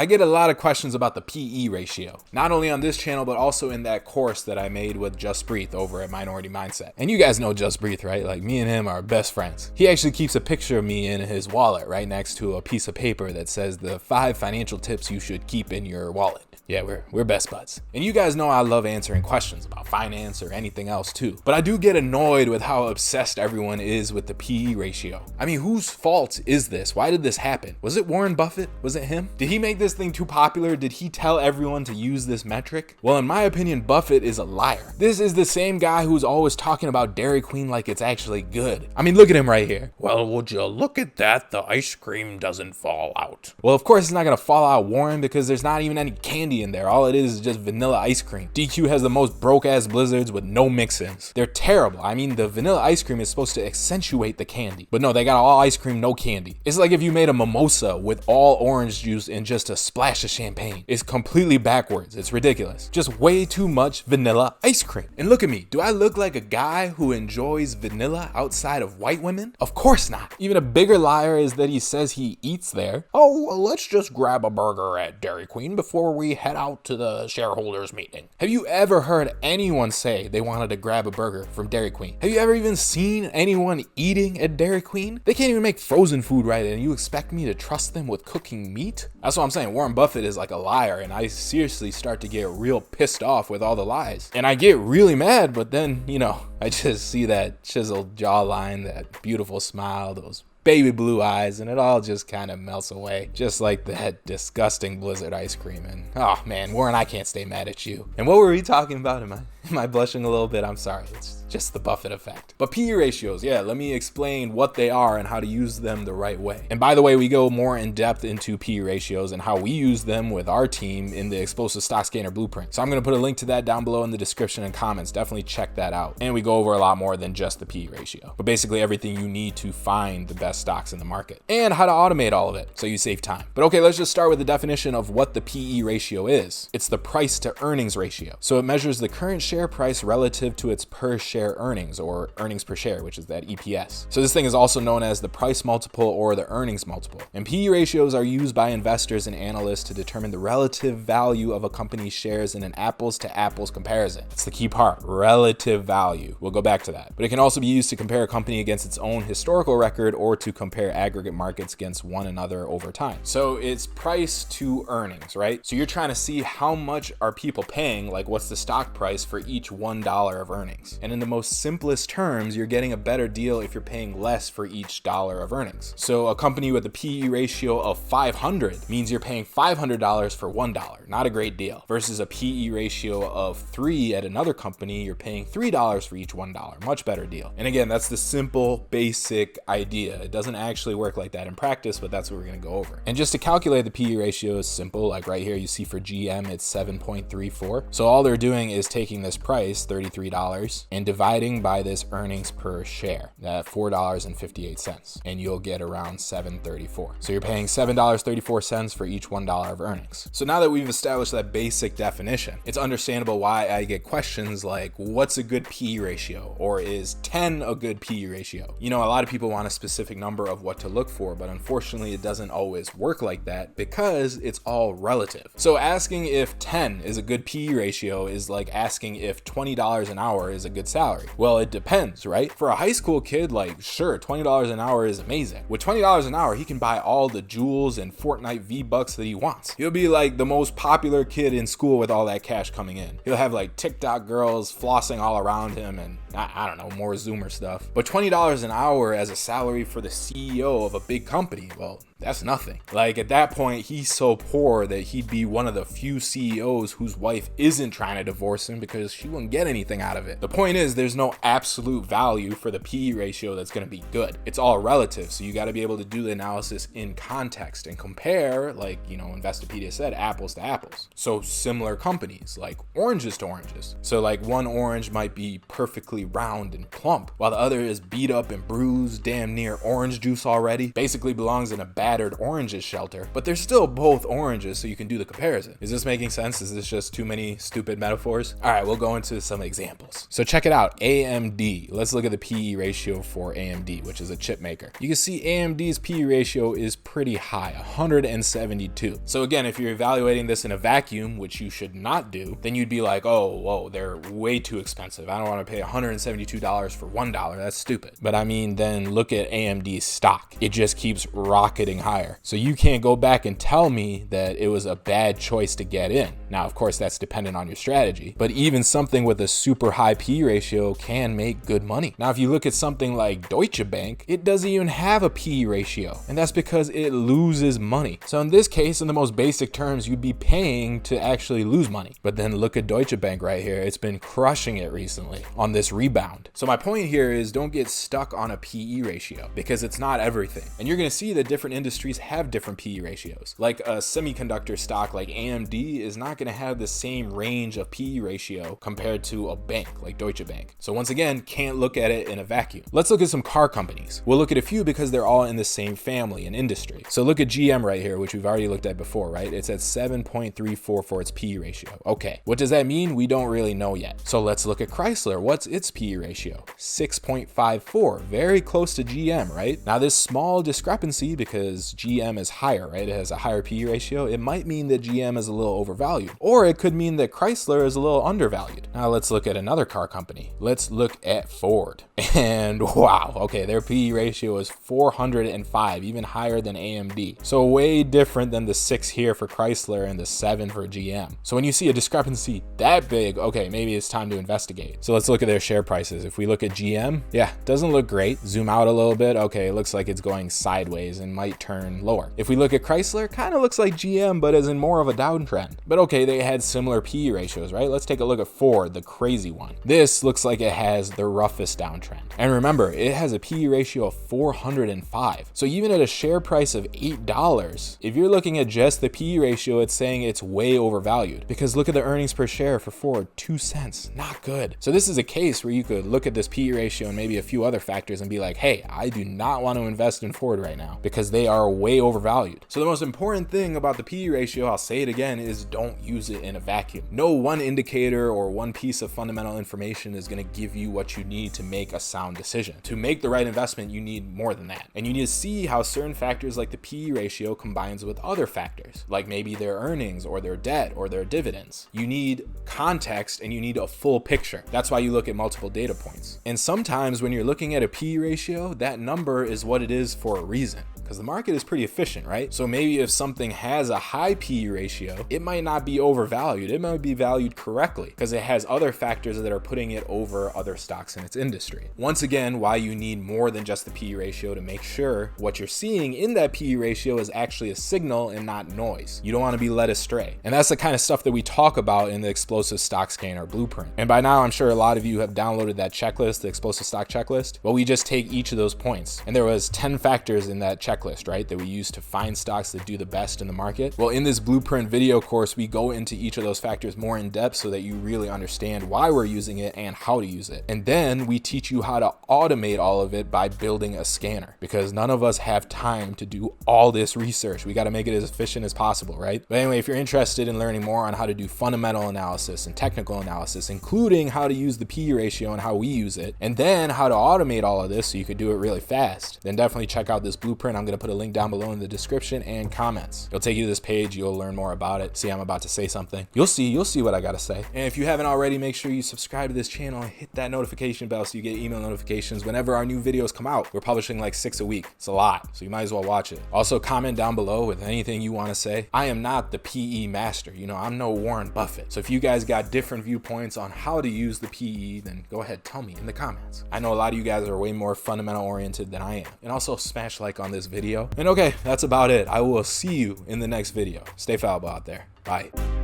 I get a lot of questions about the PE ratio, not only on this channel, but also in that course that I made with Just Breathe over at Minority Mindset. And you guys know Just Breathe, right? Like, me and him are best friends. He actually keeps a picture of me in his wallet right next to a piece of paper that says the 5 financial tips you should keep in your wallet. Yeah, we're best buds. And you guys know I love answering questions about finance or anything else too. But I do get annoyed with how obsessed everyone is with the PE ratio. I mean, whose fault is this? Why did this happen? Was it Warren Buffett? Was it him? Did he make this thing too popular? Did he tell everyone to use this metric? Well, in my opinion, Buffett is a liar. This is the same guy who's always talking about Dairy Queen like it's actually good. I mean, look at him right here. Well, would you look at that? The ice cream doesn't fall out. Well, of course it's not gonna fall out, Warren, because there's not even any candy in there. All it is just vanilla ice cream. DQ has the most broke ass blizzards with no mix-ins. They're terrible. I mean, the vanilla ice cream is supposed to accentuate the candy, but no, they got all ice cream, no candy. It's like if you made a mimosa with all orange juice and just a splash of champagne. It's completely backwards. It's ridiculous. Just way too much vanilla ice cream. And look at me. Do I look like a guy who enjoys vanilla outside of white women? Of course not. Even a bigger liar is that he says he eats there. Oh, well, let's just grab a burger at Dairy Queen before we head out to the shareholders meeting. Have you ever heard anyone say they wanted to grab a burger from Dairy Queen? Have you ever even seen anyone eating at Dairy Queen? They can't even make frozen food right, and you expect me to trust them with cooking meat? That's what I'm saying. Warren Buffett is like a liar, and I seriously start to get real pissed off with all the lies. And I get really mad, but then, I just see that chiseled jawline, that beautiful smile, those baby blue eyes, and it all just kind of melts away, just like that disgusting blizzard ice cream. And oh man, Warren, I can't stay mad at you. And what were we talking about? Am I blushing a little bit? I'm sorry. It's just the Buffett effect. But PE ratios, yeah, let me explain what they are and how to use them the right way. And by the way, we go more in depth into PE ratios and how we use them with our team in the Explosive Stock Scanner Blueprint. So I'm going to put a link to that down below in the description and comments. Definitely check that out. And we go over a lot more than just the PE ratio, but basically everything you need to find the best stocks in the market and how to automate all of it so you save time. But okay, let's just start with the definition of what the PE ratio is. It's the price to earnings ratio. So it measures the current share price relative to its per share earnings, or earnings per share, which is that EPS. So this thing is also known as the price multiple or the earnings multiple. And PE ratios are used by investors and analysts to determine the relative value of a company's shares in an apples to apples comparison. It's the key part, relative value. We'll go back to that. But it can also be used to compare a company against its own historical record or to compare aggregate markets against one another over time. So it's price to earnings, right? So you're trying to see how much are people paying, like what's the stock price for each $1 of earnings. And in the most simplest terms, you're getting a better deal if you're paying less for each dollar of earnings. So a company with a PE ratio of 500 means you're paying $500 for $1, not a great deal. Versus a PE ratio of 3 at another company, you're paying $3 for each $1, much better deal. And again, that's the simple, basic idea. It doesn't actually work like that in practice, but that's what we're gonna go over. And just to calculate the PE ratio is simple. Like right here, you see for GM, it's 7.34. So all they're doing is taking this price, $33, and dividing by this earnings per share, at $4.58, and you'll get around $7.34. So you're paying $7.34 for each $1 of earnings. So now that we've established that basic definition, it's understandable why I get questions like, what's a good PE ratio? Or is 10 a good PE ratio? A lot of people want a specific number of what to look for, but unfortunately it doesn't always work like that because it's all relative. So asking if 10 is a good PE ratio is like asking if $20 an hour is a good salary. Well, it depends, right? For a high school kid, like sure, $20 an hour is amazing. With $20 an hour, he can buy all the jewels and Fortnite V-Bucks that he wants. He'll be like the most popular kid in school with all that cash coming in. He'll have like TikTok girls flossing all around him and I don't know, more Zoomer stuff. But $20 an hour as a salary for the CEO of a big company, well, that's nothing. Like at that point, he's so poor that he'd be one of the few CEOs whose wife isn't trying to divorce him because she wouldn't get anything out of it. The point is, there's no absolute value for the PE ratio that's going to be good. It's all relative. So you got to be able to do the analysis in context and compare, like, Investopedia said, apples to apples. So similar companies, like oranges to oranges. So like one orange might be perfectly round and plump, while the other is beat up and bruised, damn near orange juice already, basically belongs in a bag scattered oranges shelter, but they're still both oranges, so you can do the comparison. Is this making sense? Is this just too many stupid metaphors? All right, we'll go into some examples. So check it out, AMD. Let's look at the PE ratio for AMD, which is a chip maker. You can see AMD's PE ratio is pretty high, 172. So again, if you're evaluating this in a vacuum, which you should not do, then you'd be like, oh, whoa, they're way too expensive. I don't want to pay $172 for $1. That's stupid. But I mean, then look at AMD's stock. It just keeps rocketing higher. So you can't go back and tell me that it was a bad choice to get in. Now, of course, that's dependent on your strategy, but even something with a super high PE ratio can make good money. Now, if you look at something like Deutsche Bank, it doesn't even have a PE ratio, and that's because it loses money. So in this case, in the most basic terms, you'd be paying to actually lose money. But then look at Deutsche Bank right here. It's been crushing it recently on this rebound. So my point here is don't get stuck on a PE ratio because it's not everything. And you're gonna see that different industries have different PE ratios. Like a semiconductor stock like AMD is not gonna have the same range of PE ratio compared to a bank like Deutsche Bank. So once again, can't look at it in a vacuum. Let's look at some car companies. We'll look at a few because they're all in the same family and industry. So look at GM right here, which we've already looked at before, right? It's at 7.34 for its PE ratio. Okay, what does that mean? We don't really know yet. So let's look at Chrysler. What's its PE ratio? 6.54, very close to GM, right? Now this small discrepancy, because GM is higher, right? It has a higher PE ratio. It might mean that GM is a little overvalued, or it could mean that Chrysler is a little undervalued. Now let's look at another car company. Let's look at Ford. And wow, okay, their PE ratio is 405, even higher than AMD. So way different than the 6 here for Chrysler and the 7 for GM. So when you see a discrepancy that big, okay, maybe it's time to investigate. So let's look at their share prices. If we look at GM, yeah, doesn't look great. Zoom out a little bit. Okay, it looks like it's going sideways and might turn lower. If we look at Chrysler, kind of looks like GM, but is in more of a downtrend. But okay, they had similar PE ratios, right? Let's take a look at Ford, the crazy one. This looks like it has the roughest downtrend. And remember, it has a PE ratio of 405. So even at a share price of $8, if you're looking at just the PE ratio, it's saying it's way overvalued, because look at the earnings per share for Ford, 2 cents, not good. So this is a case where you could look at this PE ratio and maybe a few other factors and be like, hey, I do not want to invest in Ford right now because they are way overvalued. So the most important thing about the PE ratio, I'll say it again, is don't use it in a vacuum. No one indicator or one piece of fundamental information is going to give you what you need to make a sound decision. To make the right investment, you need more than that. And you need to see how certain factors like the PE ratio combines with other factors, like maybe their earnings or their debt or their dividends. You need context and you need a full picture. That's why you look at multiple data points. And sometimes when you're looking at a PE ratio, that number is what it is for a reason, because the market is pretty efficient, right? So maybe if something has a high PE ratio, it might not be overvalued. It might be valued correctly because it has other factors that are putting it over other stocks in its industry. Once again, why you need more than just the PE ratio to make sure what you're seeing in that PE ratio is actually a signal and not noise. You don't want to be led astray. And that's the kind of stuff that we talk about in the Explosive Stock Scanner blueprint. And by now, I'm sure a lot of you have downloaded that checklist, the Explosive Stock Checklist. Well, we just take each of those points. And there was 10 factors in that checklist, right, that we use to find stocks that do the best in the market. Well, in this blueprint video course, we go into each of those factors more in depth so that you really understand why we're using it and how to use it. And then we teach you how to automate all of it by building a scanner, because none of us have time to do all this research. We got to make it as efficient as possible, right? But anyway, if you're interested in learning more on how to do fundamental analysis and technical analysis, including how to use the PE ratio and how we use it, and then how to automate all of this so you could do it really fast, then definitely check out this blueprint. I'm going to put a link down below in the description and comments. It'll take you to this page. You'll learn more about it. See, I'm about to say something. You'll see what I got to say. And if you haven't already, make sure you subscribe to this channel and hit that notification bell so you get email notifications whenever our new videos come out. We're publishing like 6 a week. It's a lot, so you might as well watch it. Also, comment down below with anything you want to say. I am not the PE master. You know, I'm no Warren Buffett. So if you guys got different viewpoints on how to use the PE, then go ahead, tell me in the comments. I know a lot of you guys are way more fundamental oriented than I am. And also smash like on this video. And okay, that's about it. I will see you in the next video. Stay fallible out there. Bye.